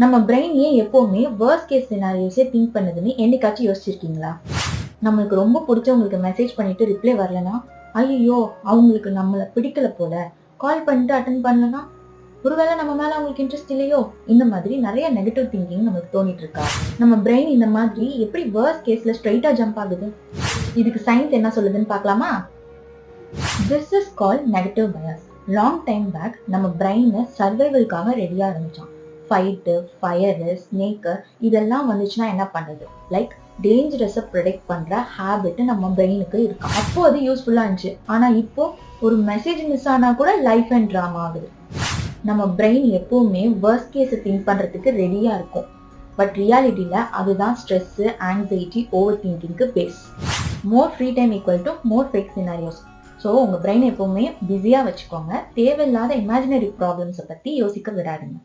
நம்ம பிரெயின் ஏன் எப்பவுமே வேர்ஸ்ட் கேஸ் சினாரியோஸே திங்க் பண்ணுதுன்னு என்னைக்காச்சும் யோசிச்சிருக்கீங்களா? நம்மளுக்கு ரொம்ப பிடிச்சவங்களுக்கு மெசேஜ் பண்ணிட்டு ரிப்ளை வரலனா, ஐயோ அவங்களுக்கு நம்மள பிடிக்கல போல, கால் பண்ணிட்டு அட்டன் பண்ணலனா, ஒருவேளை நம்ம மேல அவங்களுக்கு இன்ட்ரெஸ்ட் இல்லையோ, இந்த மாதிரி நிறைய நெகட்டிவ் திங்கிங் நமக்கு தோணிட்டு இருக்கா? நம்ம பிரெயின் இந்த மாதிரி எப்படி வேர்ஸ்ட் கேஸ்ல ஸ்ட்ரைட்டா ஜம்ப் ஆகுது? இதுக்கு சயின்ஸ் என்ன சொல்லுதுன்னு பார்க்கலாமா? This is called negative bias. Long time back நம்ம பிரெயினை சர்வைவல்காக ரெடியா இருந்துச்சான். ஃபைட்டு, ஃபயரு, ஸ்னேக்கு இதெல்லாம் வந்துச்சுன்னா என்ன பண்ணுறது, லைக் டேஞ்சரஸை ப்ரிடிக்ட் பண்ணுற ஹேபிட் நம்ம பிரெயினுக்கு இருக்கு. அப்போ அது யூஸ்ஃபுல்லாக இருந்துச்சு. ஆனால் இப்போ ஒரு மெசேஜ் மிஸ் ஆனால் கூட லைஃப் அண்ட் ட்ராமா ஆகுது. நம்ம பிரெயின் எப்போவுமே வேர்ஸ்ட் கேஸை திங்க் பண்ணுறதுக்கு ரெடியாக இருக்கும். பட் ரியாலிட்டியில் அதுதான் ஸ்ட்ரெஸ்ஸு, ஆங்ஸைட்டி, ஓவர் திங்கிங்க்கு base. More free time equal to more fake scenarios. So உங்கள் பிரெயின் எப்போவுமே பிஸியாக வச்சுக்கோங்க. தேவையில்லாத இமேஜினரி ப்ராப்ளம்ஸை பற்றி யோசிக்க விடாதுங்க.